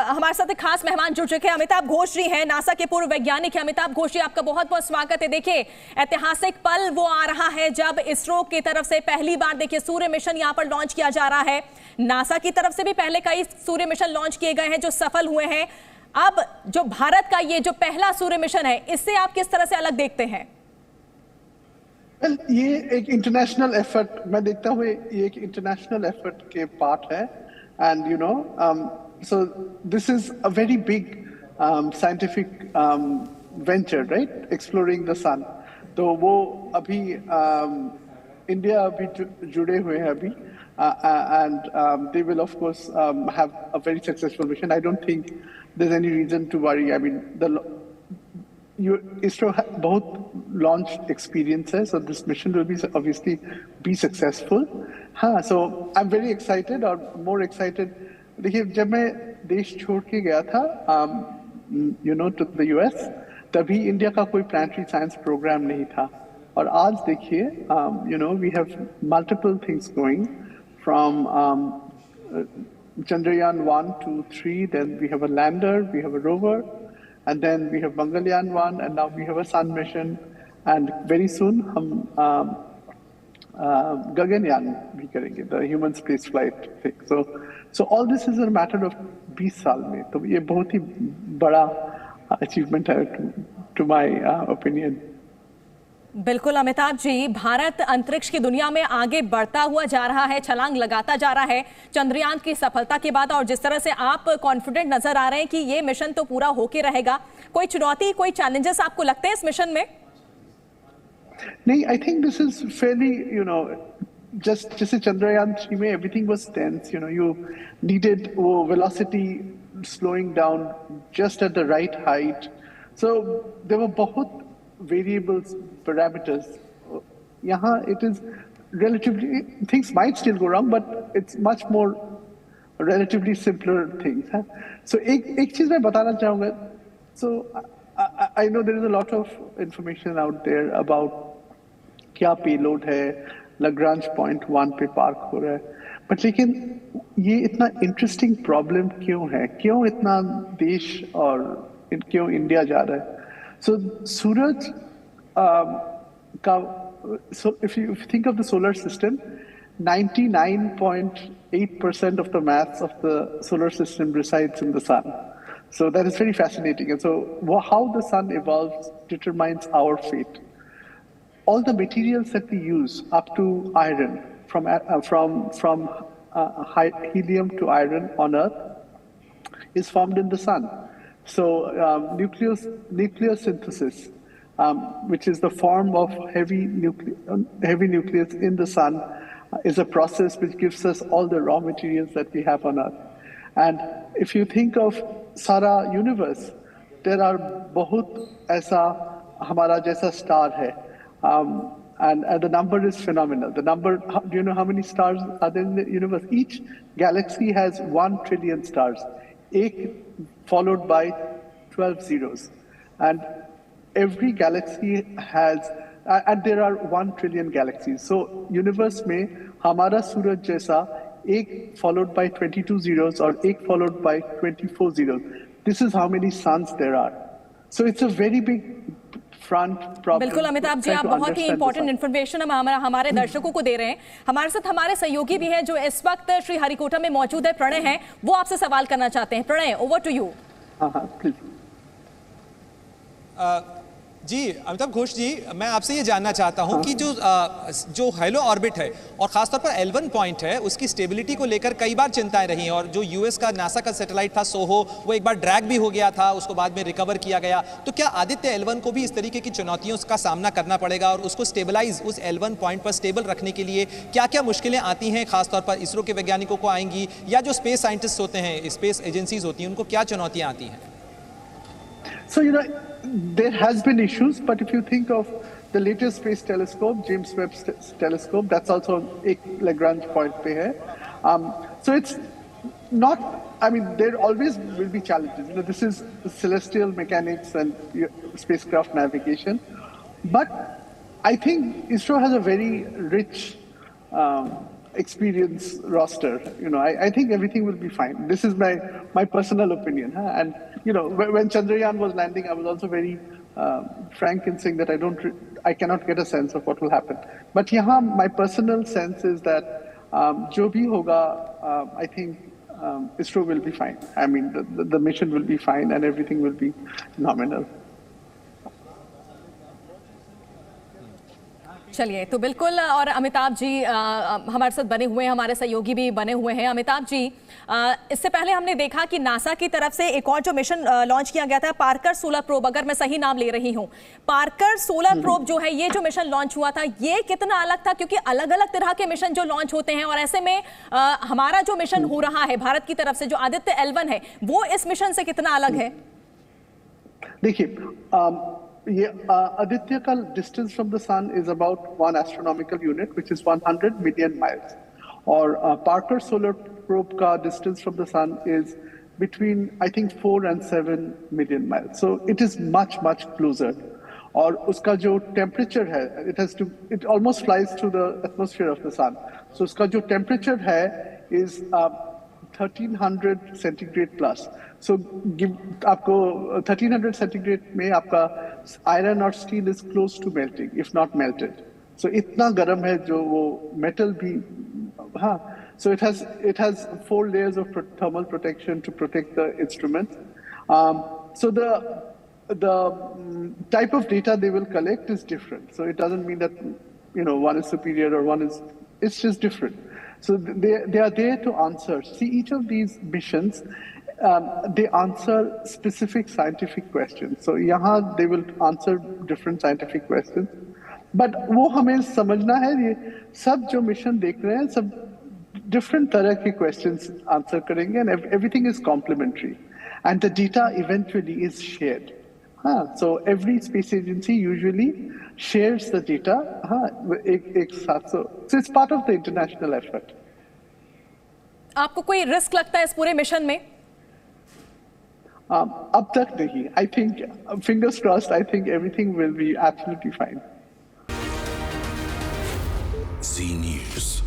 हमारे साथ एक खास मेहमान जुड़ चुके हैं। अमिताभ घोष जी हैं, नासा के पूर्व वैज्ञानिक हैं। अमिताभ घोष जी, आपका बहुत बहुत स्वागत है। देखिए, ऐतिहासिक पल वो आ रहा है जब इसरो की तरफ से पहली बार देखिए सूर्य मिशन यहाँ पर लॉन्च किया जा रहा है। नासा की तरफ से भी पहले कई सूर्य मिशन लॉन्च किए गए हैं जो सफल हुए हैं। अब जो भारत का ये जो पहला सूर्य मिशन है, इससे आप किस तरह से अलग देखते हैं? ये एक इंटरनेशनल एफर्ट मैं देखता हूँ, ये एक इंटरनेशनल एफर्ट के पार्ट है। And so this is a very big scientific venture, right? Exploring the sun. तो वो अभी इंडिया अभी जुड़े हुए हैं अभी, and they will of course have a very successful mission. I don't think there's any reason to worry. I mean, ISRO बहुत launch experience है, so this mission will be obviously be successful. हाँ, so I'm very excited और more excited. देखिए, जब मैं देश छोड़ के गया था to the US, तभी इंडिया का कोई प्लानिटरी साइंस प्रोग्राम नहीं था। और आज देखिए, we have multiple things going from Chandrayaan 1, 2, 3, then we have a lander, we have a rover, and then we have Mangalyaan 1, and now we have a sun mission, and very soon हम Gaganyaan भी करेंगे, the human space flight thing. So all this is a matter of 20 साल में, तो ये बहुत ही बड़ा achievement है to my opinion. बिल्कुल अमिताभ जी, भारत अंतरिक्ष की दुनिया में आगे बढ़ता हुआ जा रहा है, छलांग लगाता जा रहा है चंद्रयान की सफलता के बाद। और जिस तरह से आप कॉन्फिडेंट नजर आ रहे हैं कि ये मिशन तो पूरा होके रहेगा, कोई चुनौती, कोई चैलेंजेस आपको लगते हैं इस मिशन में? नहीं, I think this is fairly, just जैसे चंद्रयान 3 में everything was tense, you needed वो velocity slowing down just at the right height. So there were बहुत variables, parameters. यहाँ it is relatively, things might still go wrong, but it's much more relatively simpler things. So एक चीज मैं बताना चाहूँगा. So I know there is a lot of information out there about क्या payload है, Lagrange point 1 पे park हो रहा है, but लेकिन ये इतना interesting problem क्यों है? क्यों इतना देश और क्यों इंडिया जा रहा है? So Suraj so if you think of the solar system, 99.8% of the mass of the solar system resides in the sun. So that is very fascinating. And so how the sun evolves determines our fate. All the materials that we use, up to iron, from helium to iron on Earth, is formed in the sun. So nucleosynthesis, which is the form of heavy nucleus in the sun, is a process which gives us all the raw materials that we have on Earth. And if you think of सारा universe, there are बहुत ऐसा हमारा जैसा star है, and the number is phenomenal. The number, do you know how many stars are there in the universe? Each galaxy has 1 trillion stars, followed by 12 zeros, and every galaxy has, and there are 1 trillion galaxies. So universe में हमारा सूरज जैसा followed by 22 zeros or followed by 24 zeros. This is how many suns there are. So it's a very big front problem. बिल्कुल अमिताभ जी, आप बहुत ही important information हमारे दर्शकों को दे रहे हैं। हमारे साथ हमारे सहयोगी भी हैं जो इस वक्त श्री हरिकोटा में मौजूद है, प्रणय हैं, वो आपसे सवाल करना चाहते हैं। Pranay, over to you. हाँ, प्लीज। जी अमिताभ घोष जी, मैं आपसे ये जानना चाहता हूं कि जो हेलो ऑर्बिट है और खासतौर पर L1 पॉइंट है, उसकी स्टेबिलिटी को लेकर कई बार चिंताएं रही हैं। और जो यूएस का नासा का सैटेलाइट था सोहो, वो एक बार ड्रैग भी हो गया था, उसको बाद में रिकवर किया गया। तो क्या आदित्य L1 को भी इस तरीके की चुनौतियों का सामना करना पड़ेगा? और उसको स्टेबलाइज, उस L1 पॉइंट पर स्टेबल रखने के लिए क्या क्या मुश्किलें आती हैं, खासतौर पर इसरो के वैज्ञानिकों को आएंगी, या जो स्पेस साइंटिस्ट होते हैं, स्पेस एजेंसीज होती हैं, उनको क्या चुनौतियां आती हैं? So there has been issues, but if you think of the latest space telescope, James Webb telescope, that's also a Lagrange point pe hai. So it's not, I mean, there always will be challenges. This is celestial mechanics and spacecraft navigation. But I think ISRO has a very rich experience roster. I think everything will be fine. This is my personal opinion. Huh? And when Chandrayaan was landing, I was also very frank in saying that I cannot get a sense of what will happen. But yeah, my personal sense is that jo bhi hoga, I think ISRO will be fine. I mean, the mission will be fine and everything will be nominal. चलिए, तो बिल्कुल, और अमिताभ जी हमारे साथ बने हुए हैं, हमारे सहयोगी भी बने हुए हैं। अमिताभ जी, इससे पहले हमने देखा कि नासा की तरफ से एक और जो मिशन लॉन्च किया गया था, पार्कर सोलर प्रोब, अगर मैं सही नाम ले रही हूं, पार्कर सोलर प्रोब जो है, ये जो मिशन लॉन्च हुआ था, ये कितना अलग था? क्योंकि अलग अलग तरह के मिशन जो लॉन्च होते हैं, और ऐसे में हमारा जो मिशन हो रहा है भारत की तरफ से, जो आदित्य L1 है, वो इस मिशन से कितना अलग है? देखिए, ये आदित्य का distance from the sun is about 1 astronomical unit which is 100 million miles, और पार्कर सोलर प्रोब का distance from the sun is between I think 4 and 7 million miles, so it is much closer. और उसका जो temperature है, it almost flies through the atmosphere of the sun, so उसका जो temperature है is 1300 centigrade plus. सो आपको 1300 centigrade में आपका आयरन और steel is close to melting, if not melted. So इतना गर्म है जो वो मेटल भी, हाँ। So it has 4 layers of thermal protection to protect the instruments. So the type of data they will collect is different. So it doesn't mean that one is superior or one is. It's just different. So they are there to answer. See, each of these missions, they answer specific scientific questions. So yahan they will answer different scientific questions. But वो हमें समझना है, ये सब जो mission देख रहे हैं, सब different तरह के questions answer करेंगे, and everything is complementary, and the data eventually is shared. So every space agency usually shares the data एक साथ. So it's part of the international effort. आपको कोई रिस्क लगता है इस पूरे मिशन में? अब तक नहीं. I think, fingers crossed, I think everything will be absolutely fine. Z News.